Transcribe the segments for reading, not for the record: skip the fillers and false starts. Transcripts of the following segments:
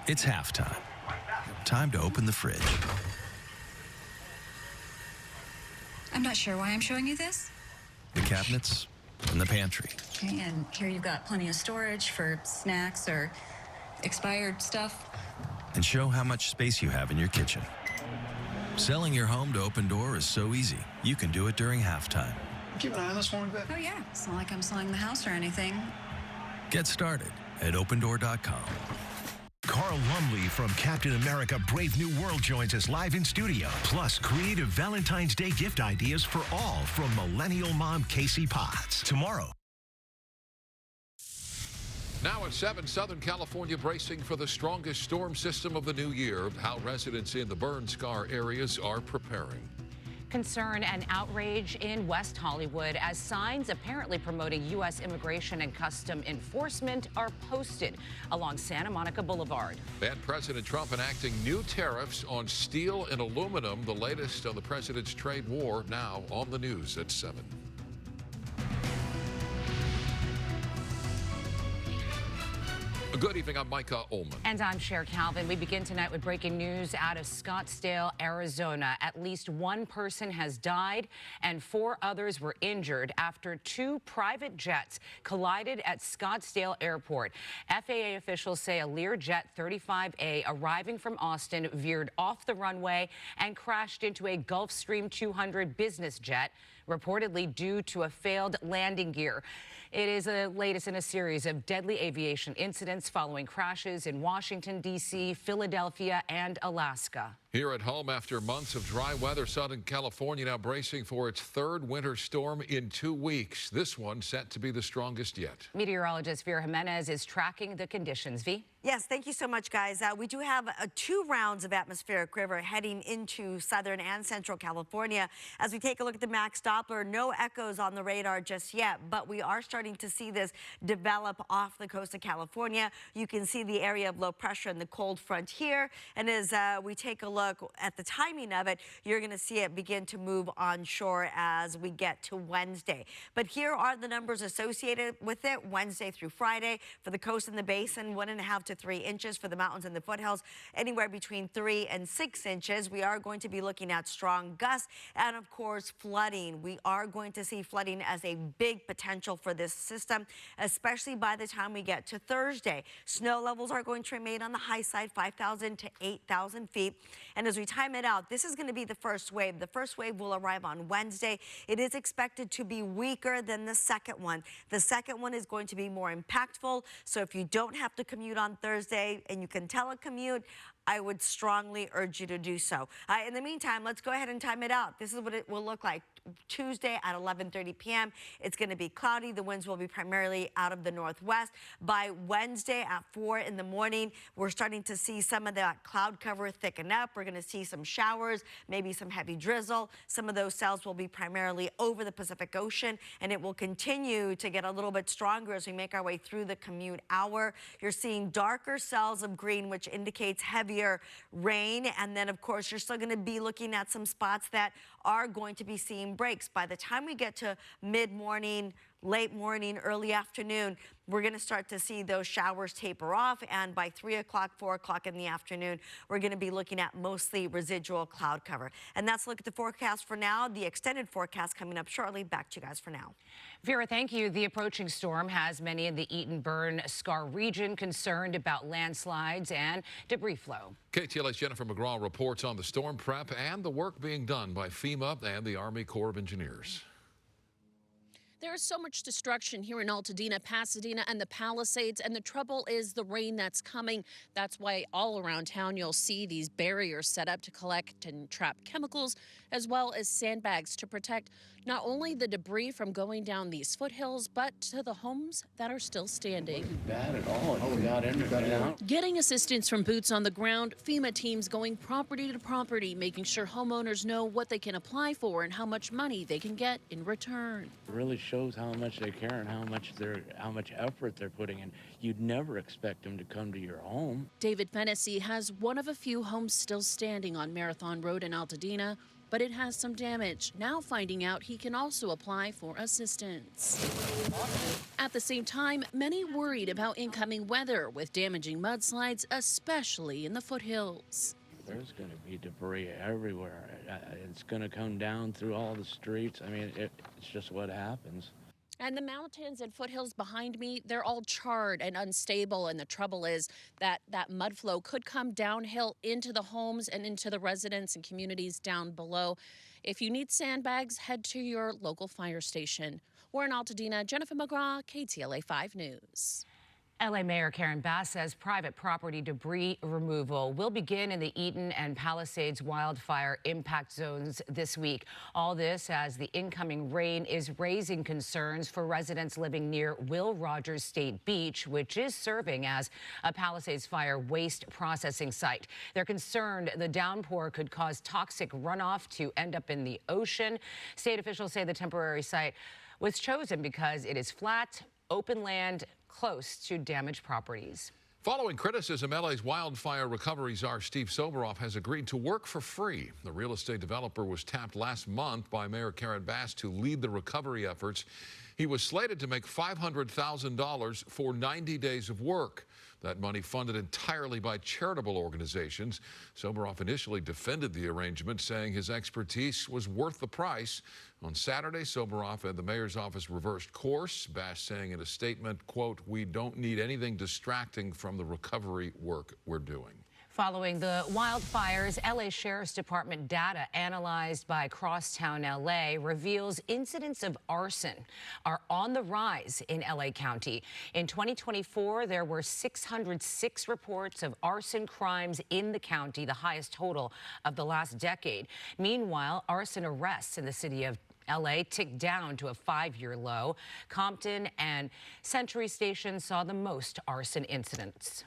It's halftime. Time to open the fridge. I'm not sure why I'm showing you this. The cabinets and the pantry. Okay, and here you've got plenty of storage for snacks or expired stuff. And show how much space you have in your kitchen. Selling your home to Open Door is so easy. You can do it during halftime. Keep an eye on this one a bit. Oh, yeah. It's not like I'm selling the house or anything. Get started at opendoor.com. Carl Lumley from Captain America Brave New World joins us live in studio. Plus, creative Valentine's Day gift ideas for all from millennial mom Casey Potts. Tomorrow. Now at 7, Southern California bracing for the strongest storm system of the new year. How residents in the burn scar areas are preparing. Concern and outrage in West Hollywood as signs apparently promoting U.S. immigration and custom enforcement are posted along Santa Monica Boulevard. And President Trump enacting new tariffs on steel and aluminum. The latest on the president's trade war now on the news at 7. Good evening, I'm Micah Ullman. And I'm Cher Calvin. We begin tonight with breaking news out of Scottsdale, Arizona. At least one person has died and 4 others were injured after 2 private jets collided at Scottsdale Airport. FAA officials say a Learjet 35A arriving from Austin veered off the runway and crashed into a Gulfstream 200 business jet, reportedly due to a failed landing gear. It is the latest in a series of deadly aviation incidents following crashes in Washington, D.C., Philadelphia, and Alaska. Here at home, after months of dry weather, Southern California now bracing for its 3rd winter storm in 2 weeks. This one set to be the strongest yet. Meteorologist Vera Jimenez is tracking the conditions. V? Yes, thank you so much, guys. We do have 2 rounds of atmospheric river heading into southern and central California. As we take a look at the max Doppler, no echoes on the radar just yet, but we are starting to see this develop off the coast of California. You can see the area of low pressure and the cold front here. And as we take a look at the timing of it, you're going to see it begin to move onshore as we get to Wednesday. But here are the numbers associated with it Wednesday through Friday. For the coast and the basin, 1.5 to 3 inches. For the mountains and the foothills, anywhere between 3 and 6 inches. We are going to be looking at strong gusts and, of course, flooding. We are going to see flooding as a big potential for this system, especially by the time we get to Thursday. Snow levels are going to remain on the high side, 5,000 to 8,000 feet. And as we time it out, this is going to be the first wave. The first wave will arrive on Wednesday. It is expected to be weaker than the second one. The second one is going to be more impactful. So if you don't have to commute on Thursday and you can telecommute, I would strongly urge you to do so. In the meantime, let's go ahead and time it out. This is what it will look like. Tuesday at 11:30 p.m. It's going to be cloudy. The winds will be primarily out of the northwest. By Wednesday at 4 in the morning, we're starting to see some of that cloud cover thicken up. We're going to see some showers, maybe some heavy drizzle. Some of those cells will be primarily over the Pacific Ocean, and it will continue to get a little bit stronger as we make our way through the commute hour. You're seeing darker cells of green, which indicates heavier rain. And then, of course, you're still going to be looking at some spots that are going to be seeing breaks. By the time we get to mid-morning, late morning, early afternoon, we're going to start to see those showers taper off. And by 3 o'clock, 4 o'clock in the afternoon, we're going to be looking at mostly residual cloud cover. And that's a look at the forecast for now. The extended forecast coming up shortly. Back to you guys for now. Vera, thank you. The approaching storm has many in the Eaton Burn Scar region concerned about landslides and debris flow. KTLA's Jennifer McGraw reports on the storm prep and the work being done by FEMA and the Army Corps of Engineers. There is so much destruction here in Altadena, Pasadena, and the Palisades, and the trouble is the rain that's coming. That's why all around town you'll see these barriers set up to collect and trap chemicals, as well as sandbags to protect not only the debris from going down these foothills, but to the homes that are still standing. Not bad at all. We got in there. Getting assistance from boots on the ground, FEMA teams going property to property, making sure homeowners know what they can apply for and how much money they can get in return. It really shows how much they care and how much effort they're putting in. You'd never expect them to come to your home. David Fennessy has one of a few homes still standing on Marathon Road in Altadena. but it has some damage. Now finding out he can also apply for assistance. At the same time, many worried about incoming weather with damaging mudslides, especially in the foothills. There's going to be debris everywhere. It's going to come down through all the streets. I mean, it's just what happens. And the mountains and foothills behind me, they're all charred and unstable. And the trouble is that mud flow could come downhill into the homes and into the residents and communities down below. If you need sandbags, head to your local fire station. We're in Altadena. Jennifer McGraw, KTLA 5 News. LA Mayor Karen Bass says private property debris removal will begin in the Eaton and Palisades wildfire impact zones this week. All this as the incoming rain is raising concerns for residents living near Will Rogers State Beach, which is serving as a Palisades fire waste processing site. They're concerned the downpour could cause toxic runoff to end up in the ocean. State officials say the temporary site was chosen because it is flat, open land, close to damaged properties. Following criticism, LA's wildfire recovery czar Steve Soberoff has agreed to work for free. The real estate developer was tapped last month by Mayor Karen Bass to lead the recovery efforts. He was slated to make $500,000 for 90 days of work. That money funded entirely by charitable organizations. Soberoff initially defended the arrangement, saying his expertise was worth the price. On Saturday, Soberoff and the mayor's office reversed course, Bass saying in a statement, quote, "We don't need anything distracting from the recovery work we're doing." Following the wildfires, LA Sheriff's Department data analyzed by Crosstown LA reveals incidents of arson are on the rise in LA County. In 2024, there were 606 reports of arson crimes in the county, the highest total of the last decade. Meanwhile, arson arrests in the city of LA ticked down to a 5-year low. Compton and Century Station saw the most arson incidents.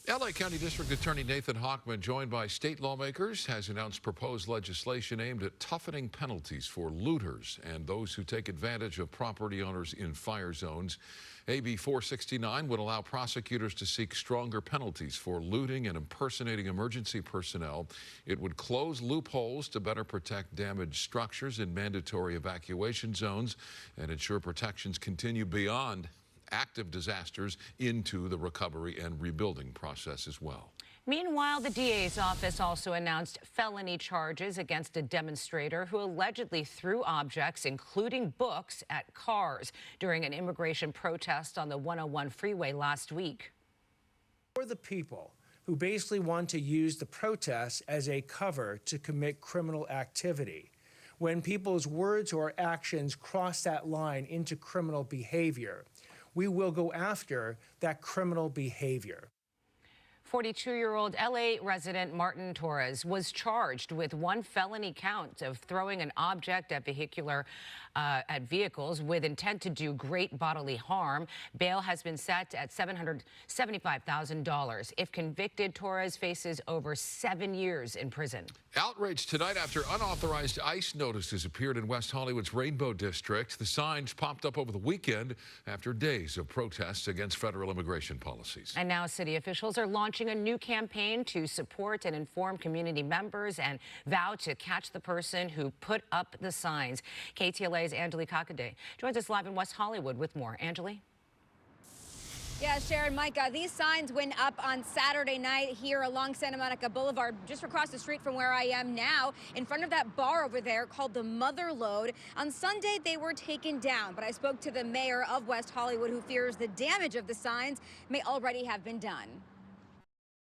LA County District Attorney Nathan Hochman, joined by state lawmakers, has announced proposed legislation aimed at toughening penalties for looters and those who take advantage of property owners in fire zones. AB 469 would allow prosecutors to seek stronger penalties for looting and impersonating emergency personnel. It would close loopholes to better protect damaged structures in mandatory evacuation zones and ensure protections continue beyond active disasters into the recovery and rebuilding process as well. Meanwhile, the DA's office also announced felony charges against a demonstrator who allegedly threw objects, including books, at cars during an immigration protest on the 101 freeway last week. For the people who basically want to use the protests as a cover to commit criminal activity, when people's words or actions cross that line into criminal behavior, we will go after that criminal behavior. 42-year-old LA resident Martin Torres was charged with one felony count of throwing an object at vehicles with intent to do great bodily harm. Bail has been set at $775,000. If convicted, Torres faces over 7 years in prison. Outrage tonight after unauthorized ICE notices appeared in West Hollywood's Rainbow District. The signs popped up over the weekend after days of protests against federal immigration policies. And now city officials are launching a new campaign to support and inform community members and vow to catch the person who put up the signs. KTLA's Ktla Dt joins us live in West Hollywood with more. Angeli? Yeah, Sharon, Micah, these signs went up on Saturday night here along Santa Monica Boulevard, just across the street from where I am now, in front of that bar over there called the Mother Lode. On Sunday, they were taken down, but I spoke to the mayor of West Hollywood, who fears the damage of the signs may already have been done.